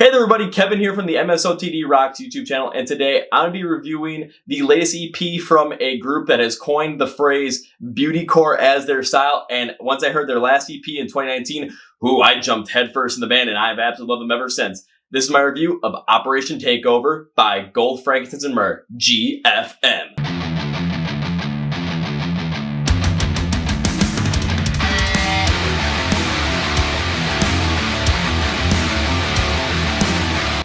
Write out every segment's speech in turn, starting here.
Hey there everybody, Kevin here from the MSOTD Rocks YouTube channel, and today I'm going to be reviewing the latest EP from a group that has coined the phrase beautycore as their style. And once I heard their last EP in 2019, I jumped headfirst in the band and I've absolutely loved them ever since. This is my review of Operation Takeover by Gold, Frankincense Myrrh, GFM.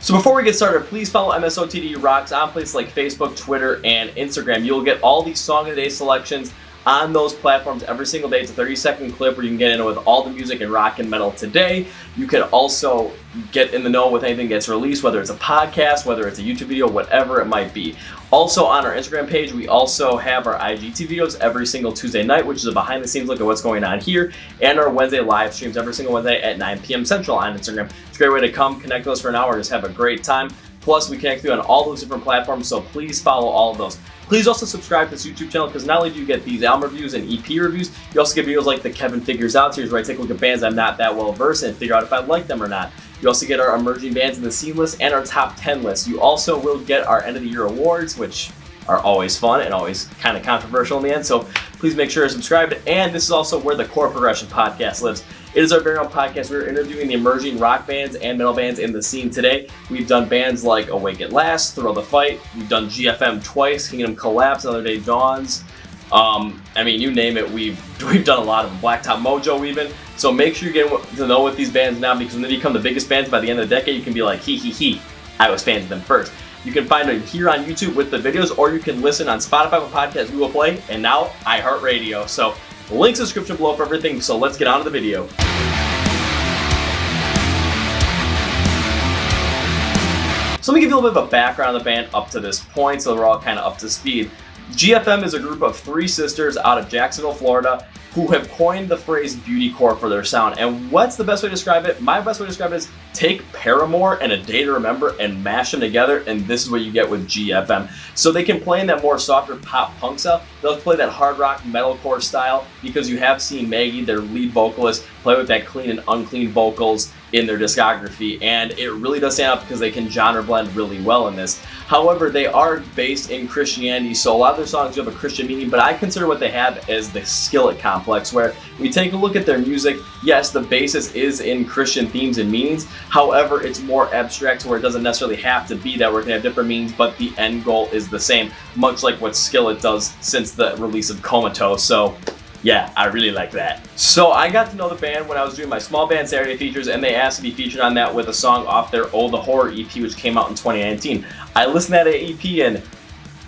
So before we get started, please follow MSOTD Rocks on places like Facebook, Twitter, and Instagram. You'll get all these Song of the Day selections on those platforms every single day. It's a 30-second clip where you can get in with all the music and rock and metal today. You can also get in the know with anything that gets released, whether it's a podcast, whether it's a YouTube video, whatever it might be. Also on our Instagram page, we also have our IGT videos every single Tuesday night, which is a behind-the-scenes look at what's going on here, and our Wednesday live streams every single Wednesday at 9 p.m. Central on Instagram. It's a great way to come connect with us for an hour and just have a great time. Plus, we connect with you on all those different platforms, so please follow all of those. Please also subscribe to this YouTube channel because not only do you get these album reviews and EP reviews, you also get videos like the Kevin Figures Out series where I take a look at bands I'm not that well versed in and figure out if I like them or not. You also get our emerging bands in the scene list and our top 10 list. You also will get our end of the year awards, which are always fun and always kind of controversial in the end, so please make sure to subscribe. And this is also where the Chord Progression podcast lives. It is our very own podcast. We're interviewing the emerging rock bands and metal bands in the scene today. We've done bands like Awake at Last, Thrill the Fight. We've done GFM twice, Kingdom Collapse, Another Day Dawns. You name it. We've done a lot of them. Blacktop Mojo even. So make sure you get to know with these bands now, because when they become the biggest bands by the end of the decade, you can be like, I was fans of them first. You can find it here on YouTube with the videos, or you can listen on Spotify with podcasts, Google Play, and now iHeart Radio. So links in the description below for everything. So let's get on to the video. So let me give you a little bit of a background on the band up to this point so we're all kind of up to speed. GFM is a group of three sisters out of Jacksonville, Florida, who have coined the phrase beautycore for their sound. And what's the best way to describe it? My best way to describe it is take Paramore and A Day to Remember and mash them together, and this is what you get with GFM. So they can play in that more softer pop punk style. They'll play that hard rock metalcore style, because you have seen Maggie, their lead vocalist, play with that clean and unclean vocals in their discography, and it really does stand out because they can genre blend really well in this. However, they are based in Christianity, so a lot of their songs do have a Christian meaning, but I consider what they have as the Skillet complex, where we take a look at their music. Yes, the basis is in Christian themes and meanings. However, it's more abstract, where it doesn't necessarily have to be that we're going to have different meanings, but the end goal is the same, much like what Skillet does since the release of Comatose. So yeah, I really like that. So I got to know the band when I was doing my small band Saturday features, and they asked to be featured on that with a song off their Oh the Horror EP, which came out in 2019. I listened to that EP and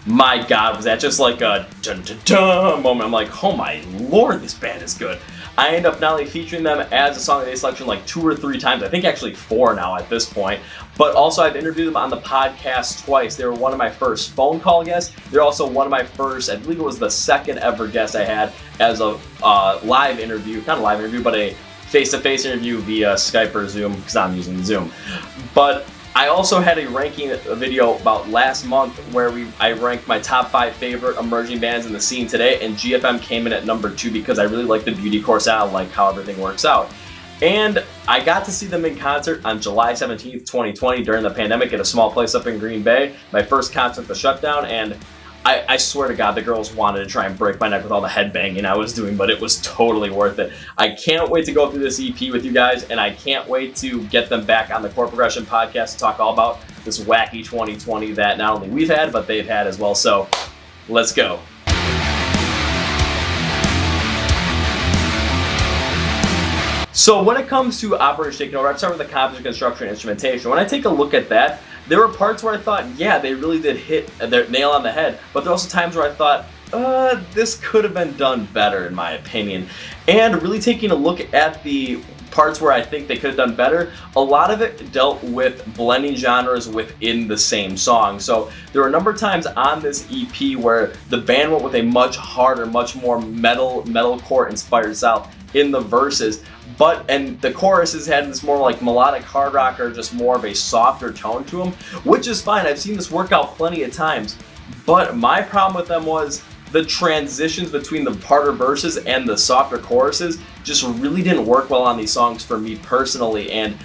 my God, was that just like a dun dun dun moment. I'm like, oh my Lord, this band is good. I end up not only featuring them as a Song of the Day selection like 2 or 3 times, I think actually 4 now at this point, but also I've interviewed them on the podcast twice. They were one of my first phone call guests. They're also one of my first, I believe it was the second ever guest I had as a live interview, not a live interview, but a face-to-face interview via Skype or Zoom, because I'm using Zoom. But I also had a ranking video about last month where I ranked my top 5 favorite emerging bands in the scene today, and GFM came in at number 2 because I really like the beautycore sound, like how everything works out. And I got to see them in concert on July 17th, 2020 during the pandemic at a small place up in Green Bay. My first concert at the shutdown, and I swear to God, the girls wanted to try and break my neck with all the headbanging I was doing, but it was totally worth it. I can't wait to go through this EP with you guys, and I can't wait to get them back on the Chord Progression podcast to talk all about this wacky 2020 that not only we've had, but they've had as well. So let's go. So when it comes to Operation Takeover, I'd start with the composition, construction, and instrumentation. When I take a look at that, there were parts where I thought, yeah, they really did hit their nail on the head, but there are also times where I thought, this could have been done better in my opinion. And really taking a look at the parts where I think they could have done better, a lot of it dealt with blending genres within the same song. So there were a number of times on this EP where the band went with a much harder, much more metalcore inspired style in the verses, and the choruses had this more like melodic hard rock or just more of a softer tone to them, which is fine. I've seen this work out plenty of times, but my problem with them was the transitions between the harder verses and the softer choruses just really didn't work well on these songs for me personally. And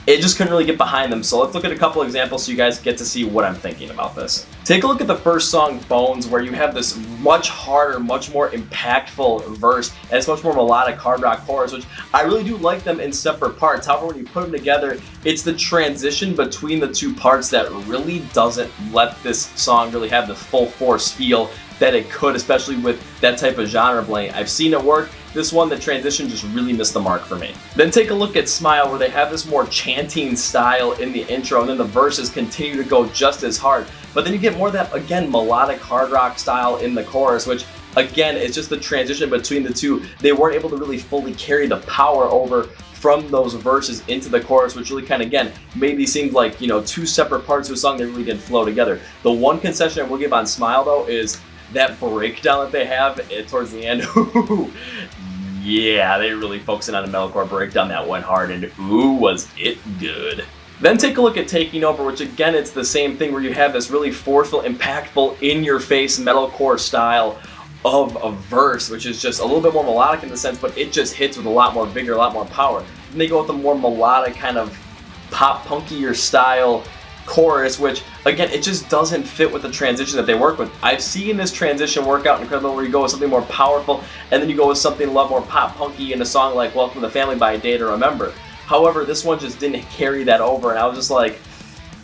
it just couldn't really get behind them. So let's look at a couple examples so you guys get to see what I'm thinking about this. Take a look at the first song, Bones, where you have this much harder, much more impactful verse, and it's much more melodic hard rock chorus, which I really do like them in separate parts. However, when you put them together, it's the transition between the two parts that really doesn't let this song really have the full force feel that it could, especially with that type of genre blending. I've seen it work. This one, the transition just really missed the mark for me. Then take a look at Smile, where they have this more chanting style in the intro, and then the verses continue to go just as hard. But then you get more of that, again, melodic hard rock style in the chorus, which again, it's just the transition between the two. They weren't able to really fully carry the power over from those verses into the chorus, which really kind of, again, made these seem like, you know, two separate parts of a song that really didn't flow together. The one concession I will give on Smile, though, is that breakdown that they have towards the end. Yeah, they really focusing on a metalcore breakdown that went hard, and ooh, was it good. Then take a look at Taking Over, which again, it's the same thing where you have this really forceful, impactful, in-your-face metalcore style of a verse, which is just a little bit more melodic in the sense, but it just hits with a lot more vigor, a lot more power. And they go with a more melodic kind of pop-punkier style chorus, which again, it just doesn't fit with the transition that they work with. I've seen this transition work out incredible, where you go with something more powerful and then you go with something a lot more pop-punky in a song like Welcome to the Family by A Day to Remember. However, this one just didn't carry that over, and I was just like,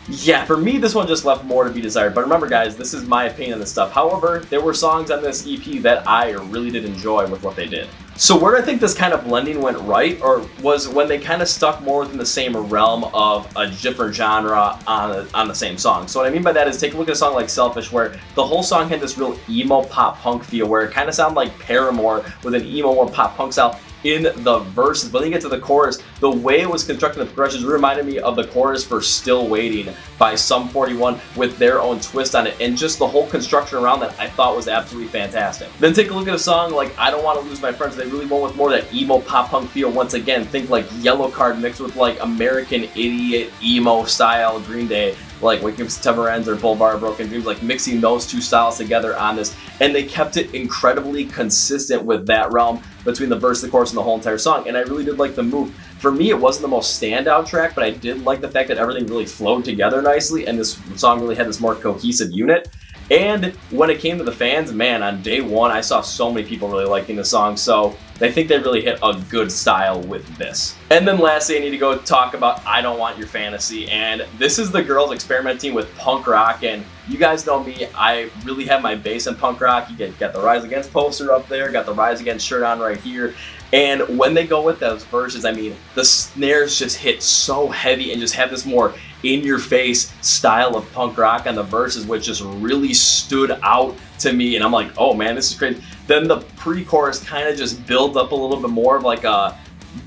yeah, for me, this one just left more to be desired. But remember, guys, this is my opinion on this stuff. However, there were songs on this EP that I really did enjoy with what they did. So where I think this kind of blending went right, or was when they kind of stuck more within the same realm of a different genre on the same song. So what I mean by that is, take a look at a song like Selfish, where the whole song had this real emo pop punk feel, where it kind of sounded like Paramore with an emo more pop punk style in the verses. But then you get to the chorus, the way it was constructed, the progressions reminded me of the chorus for Still Waiting by Sum 41 with their own twist on it, and just the whole construction around that I thought was absolutely fantastic. Then take a look at a song like I Don't Want to Lose My Friends. They really went with more of that emo pop punk feel. Once again, think like Yellow Card mixed with like American Idiot emo style Green Day, like Waking Up September Ends or Boulevard of Broken Dreams, like mixing those two styles together on this, and they kept it incredibly consistent with that realm between the verse, the chorus, and the whole entire song. And I really did like the move. For me, it wasn't the most standout track, but I did like the fact that everything really flowed together nicely, and this song really had this more cohesive unit. And when it came to the fans, man, on day one, I saw so many people really liking the song, so I think they really hit a good style with this. And then lastly, I need to go talk about I Don't Want Your Fantasy, and this is the girls experimenting with punk rock, and you guys know me, I really have my base in punk rock. You got the Rise Against poster up there, got the Rise Against shirt on right here, and when they go with those verses, I mean, the snares just hit so heavy and just have this more in-your-face style of punk rock on the verses, which just really stood out to me, and I'm like, oh man, this is crazy. Then the pre-chorus kind of just builds up a little bit more of like a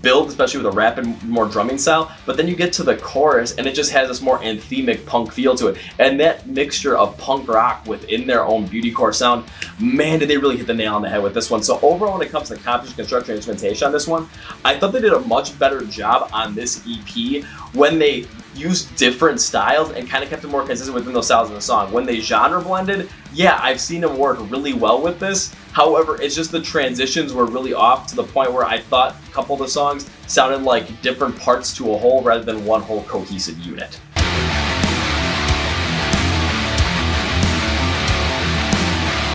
build, especially with a rapid, more drumming style, but then you get to the chorus and it just has this more anthemic punk feel to it, and that mixture of punk rock within their own beautycore sound, man, did they really hit the nail on the head with this one. So overall, when it comes to composition, construction, and instrumentation on this one, I thought they did a much better job on this EP when they used different styles and kind of kept it more consistent within those styles in the song. When they genre blended, yeah, I've seen them work really well with this. However, it's just the transitions were really off to the point where I thought a couple of the songs sounded like different parts to a whole rather than one whole cohesive unit.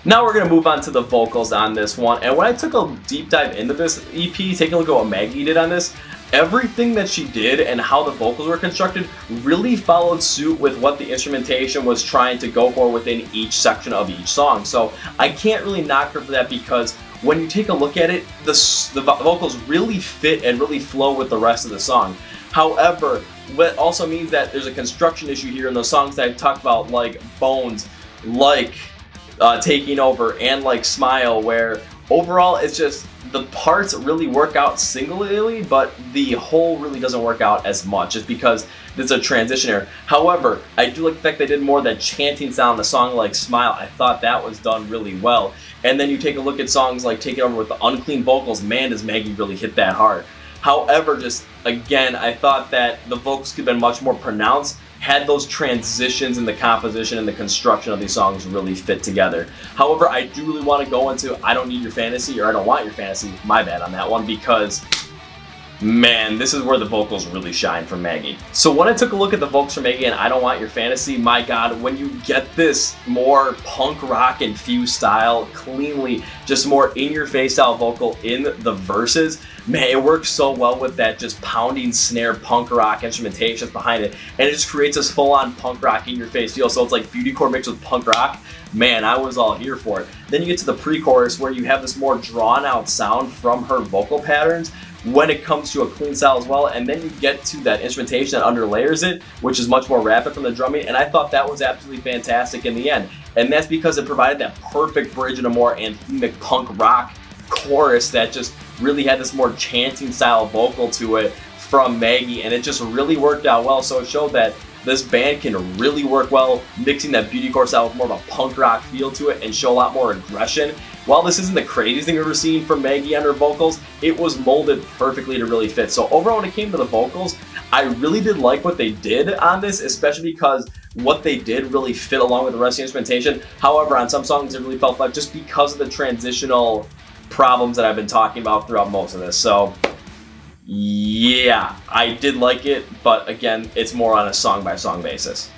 Now we're going to move on to the vocals on this one, and when I took a deep dive into this EP, taking a look at what Maggie did on this, everything that she did and how the vocals were constructed really followed suit with what the instrumentation was trying to go for within each section of each song. So I can't really knock her for that, because when you take a look at it, the vocals really fit and really flow with the rest of the song. However, what also means that there's a construction issue here in those songs that I talked about, like Bones, like Taking Over, and like Smile, where overall it's just the parts really work out singularly, but the whole really doesn't work out as much, just because it's a transition here. However, I do like the fact they did more of that chanting sound in a song like Smile. I thought that was done really well. And then you take a look at songs like Take It Over with the unclean vocals, man, does Maggie really hit that hard. However, just again, I thought that the vocals could have been much more pronounced had those transitions in the composition and the construction of these songs really fit together. However, I do really want to go into I Don't Need Your Fantasy, or I Don't Want Your Fantasy, my bad on that one, because man, this is where the vocals really shine from Maggie. So when I took a look at the vocals from Maggie and I Don't Want Your Fantasy, my God, when you get this more punk rock infused style, cleanly, just more in-your-face style vocal in the verses, man, it works so well with that just pounding snare punk rock instrumentation behind it, and it just creates this full-on punk rock in-your-face feel. So it's like beautycore mixed with punk rock. Man, I was all here for it. Then you get to the pre-chorus where you have this more drawn-out sound from her vocal patterns when it comes to a clean style as well, and then you get to that instrumentation that underlayers it, which is much more rapid from the drumming, and I thought that was absolutely fantastic in the end. And that's because it provided that perfect bridge in a more anthemic punk rock chorus that just really had this more chanting style vocal to it from Maggie, and it just really worked out well. So it showed that this band can really work well mixing that beautycore style with more of a punk rock feel to it and show a lot more aggression. While this isn't the craziest thing we've ever seen from Maggie on her vocals, it was molded perfectly to really fit. So overall, when it came to the vocals, I really did like what they did on this, especially because what they did really fit along with the rest of the instrumentation. However, on some songs it really felt like just because of the transitional problems that I've been talking about throughout most of this. So yeah, I did like it, but again, it's more on a song by song basis.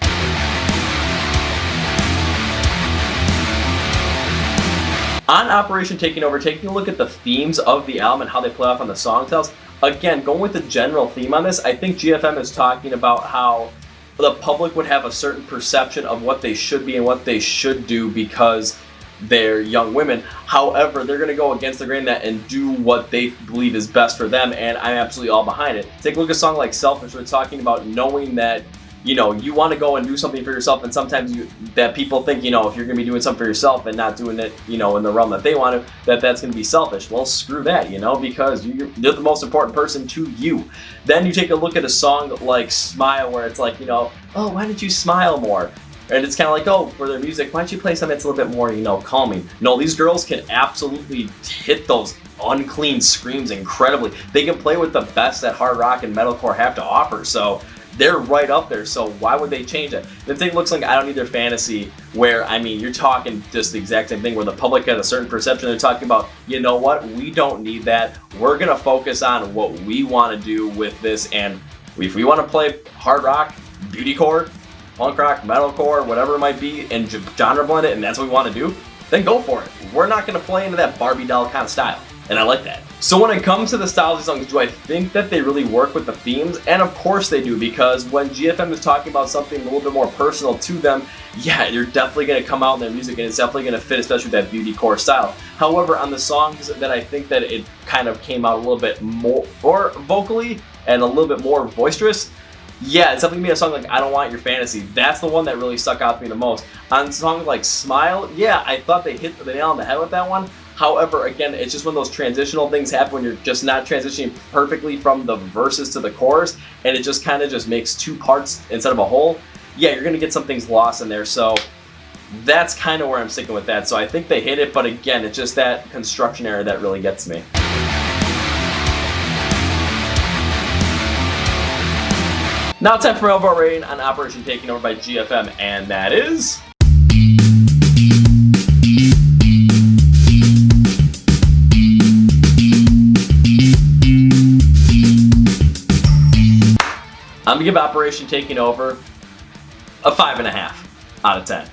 On Operation Taking Over, taking a look at the themes of the album and how they play off on the song titles, again, going with the general theme on this, I think GFM is talking about how the public would have a certain perception of what they should be and what they should do because they're young women. However, they're going to go against the grain of that and do what they believe is best for them, and I'm absolutely all behind it. Take a look at a song like Selfish, where it's talking about knowing that, you know, you want to go and do something for yourself, and sometimes that people think, you know, if you're going to be doing something for yourself and not doing it, you know, in the realm that they want to, that's going to be selfish. Well, screw that, you know, because you're the most important person to you. Then you take a look at a song like Smile, where it's like, you know, oh, why didn't you smile more? And it's kind of like, oh, for their music, why don't you play something that's a little bit more, you know, calming? No, these girls can absolutely hit those unclean screams incredibly. They can play with the best that hard rock and metalcore have to offer. So they're right up there, so why would they change it? The thing looks like I Don't Need Their Fantasy, where, I mean, you're talking just the exact same thing, where the public has a certain perception. They're talking about, you know what, we don't need that. We're going to focus on what we want to do with this, and if we want to play hard rock, beautycore, punk rock, metalcore, whatever it might be, and genre blend it, and that's what we want to do, then go for it. We're not going to play into that Barbie doll kind of style, and I like that. So when it comes to the styles of songs, do I think that they really work with the themes? And of course they do, because when GFM is talking about something a little bit more personal to them, yeah, they're definitely going to come out in their music, and it's definitely going to fit, especially with that beautycore style. However, on the songs that I think that it kind of came out a little bit more vocally and a little bit more boisterous, yeah, it's definitely gonna be a song like I Don't Want Your Fantasy. That's the one that really stuck out to me the most. On songs like Smile, yeah, I thought they hit the nail on the head with that one. However, again, it's just when those transitional things happen, when you're just not transitioning perfectly from the verses to the chorus, and it just kind of just makes two parts instead of a whole. Yeah, you're gonna get some things lost in there. So that's kind of where I'm sticking with that. So I think they hit it, but again, it's just that construction error that really gets me. Now time for my overall rating on Operation Taking Over by GFM, and that is... I'm gonna give Operation Taking Over a 5.5 out of 10.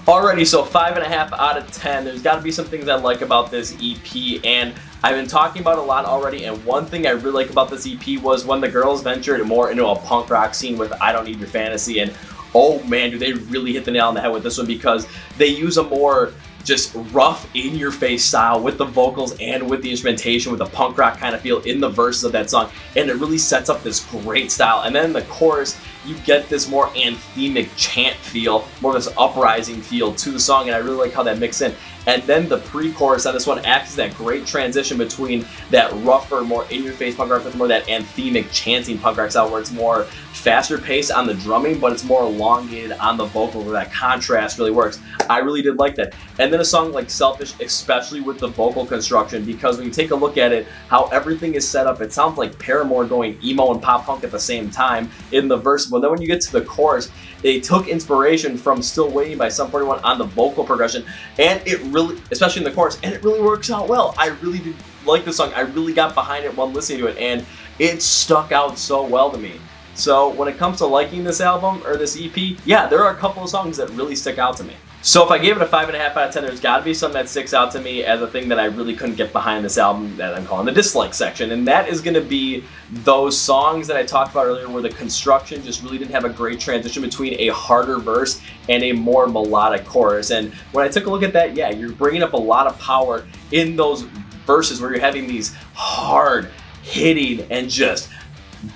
Alrighty, so 5.5 out of 10. There's got to be some things I like about this EP, and I've been talking about it a lot already, and one thing I really like about this EP was when the girls ventured more into a punk rock scene with I Don't Need Your Fantasy, and oh man, do they really hit the nail on the head with this one, because they use a more just rough, in-your-face style with the vocals and with the instrumentation, with the punk rock kind of feel in the verses of that song, and it really sets up this great style. And then in the chorus, you get this more anthemic chant feel, more of this uprising feel to the song, and I really like how that mixes in. And then the pre-chorus on this one acts as that great transition between that rougher, more in-your-face punk rock with more that anthemic chanting punk rock style, where it's more faster paced on the drumming, but it's more elongated on the vocal, where that contrast really works. I really did like that. And then a song like Selfish, especially with the vocal construction, because when you take a look at it, how everything is set up, it sounds like Paramore going emo and pop punk at the same time in the verse. But then when you get to the chorus, they took inspiration from Still Waiting by Sum 41 on the vocal progression, and it really, especially in the chorus, and it really works out well. I really did like this song. I really got behind it while listening to it, and it stuck out so well to me. So when it comes to liking this album or this EP, yeah, there are a couple of songs that really stick out to me. So if I gave it a 5.5 out of 10, there's got to be something that sticks out to me as a thing that I really couldn't get behind this album that I'm calling the dislike section. And that is going to be those songs that I talked about earlier where the construction just really didn't have a great transition between a harder verse and a more melodic chorus. And when I took a look at that, yeah, you're bringing up a lot of power in those verses where you're having these hard hitting and just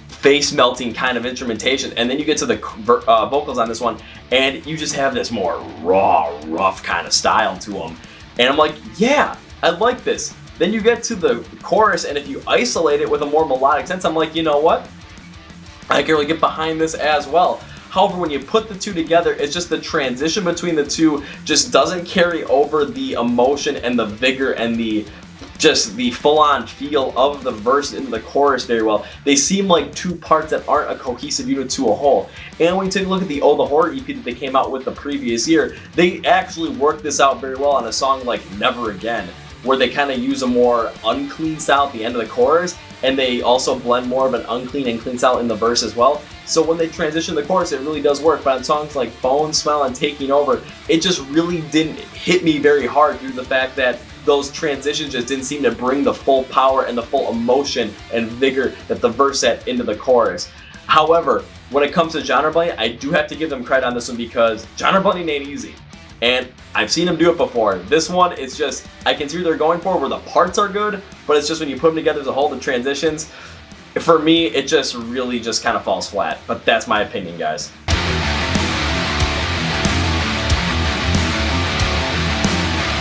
face melting kind of instrumentation, and then you get to the vocals on this one and you just have this more raw, rough kind of style to them, and I'm like, yeah, I like this. Then you get to the chorus, and if you isolate it with a more melodic sense, I'm like, you know what, I can really get behind this as well. However, when you put the two together, it's just the transition between the two just doesn't carry over the emotion and the vigor and the full-on feel of the verse into the chorus very well. They seem like two parts that aren't a cohesive unit to a whole. And when you take a look at the Oh the Horror EP that they came out with the previous year, they actually worked this out very well on a song like Never Again, where they kind of use a more unclean style at the end of the chorus, and they also blend more of an unclean and clean style in the verse as well. So when they transition the chorus, it really does work. But on songs like Bone Smell and Taking Over, it just really didn't hit me very hard due to the fact that those transitions just didn't seem to bring the full power and the full emotion and vigor that the verse had into the chorus. However, when it comes to genre blending, I do have to give them credit on this one because genre blending ain't easy. And I've seen them do it before. This one, it's just, I can see what they're going for where the parts are good, but it's just when you put them together as a whole, the transitions, for me, it just really just kind of falls flat. But that's my opinion, guys.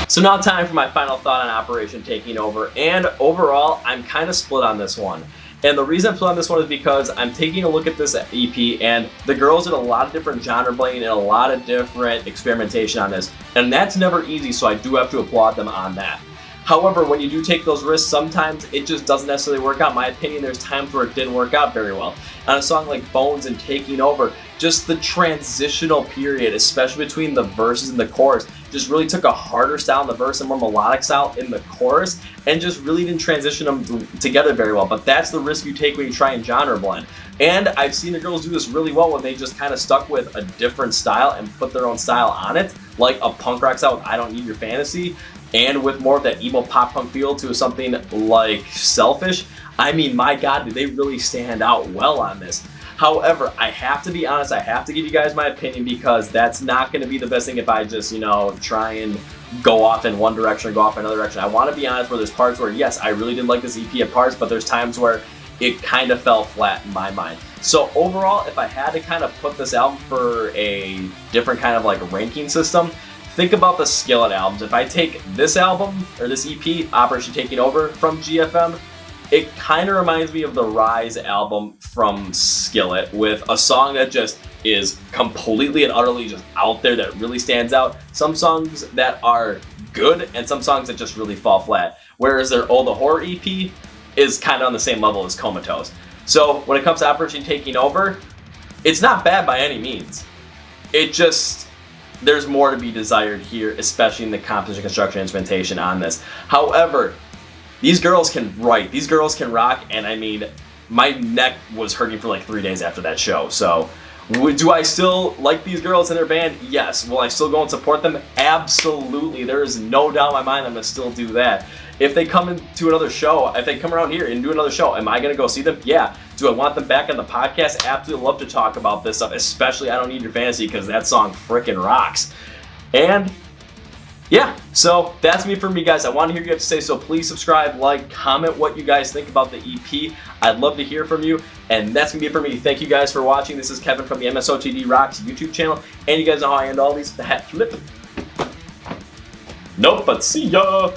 So now time for my final thought on Operation Taking Over, and overall, I'm kind of split on this one. And the reason I'm split on this one is because I'm taking a look at this EP, and the girls did a lot of different genre blending and a lot of different experimentation on this, and that's never easy, so I do have to applaud them on that. However, when you do take those risks, sometimes it just doesn't necessarily work out. In my opinion, there's times where it didn't work out very well. On a song like Bones and Taking Over, just the transitional period, especially between the verses and the chorus, just really took a harder style in the verse and more melodic style in the chorus, and just really didn't transition them together very well. But that's the risk you take when you try and genre blend. And I've seen the girls do this really well when they just kind of stuck with a different style and put their own style on it, like a punk rock style with I Don't Need Your Fantasy, and with more of that emo pop punk feel to something like Selfish. I mean, my God, did they really stand out well on this. However, I have to be honest, I have to give you guys my opinion because that's not going to be the best thing if I just, try and go off in one direction or go off in another direction. I want to be honest where there's parts where, yes, I really did like this EP at parts, but there's times where it kind of fell flat in my mind. So overall, if I had to kind of put this album for a different kind of like ranking system, think about the Skillet albums. If I take this album, or this EP, Operation Taking Over from GFM, it kind of reminds me of the Rise album from Skillet, with a song that just is completely and utterly just out there that really stands out. Some songs that are good, and some songs that just really fall flat. Whereas their Oh the Horror EP is kind of on the same level as Comatose. So when it comes to Operation Taking Over, it's not bad by any means. It just, there's more to be desired here, especially in the composition, construction, instrumentation on this. However, these girls can write, these girls can rock, and I mean, my neck was hurting for like 3 days after that show. So, do I still like these girls in their band? Yes. Will I still go and support them? Absolutely. There is no doubt in my mind I'm going to still do that. If they come into another show, if they come around here and do another show, am I going to go see them? Yeah. Do I want them back on the podcast? Absolutely love to talk about this stuff, especially I Don't Need Your Fantasy, because that song freaking rocks. And yeah, so that's me for me, guys. I want to hear what you have to say, so please subscribe, like, comment what you guys think about the EP. I'd love to hear from you, and that's going to be it for me. Thank you guys for watching. This is Kevin from the MSOTD Rocks YouTube channel, and you guys know how I end all these. The hat flip. Nope, but see ya!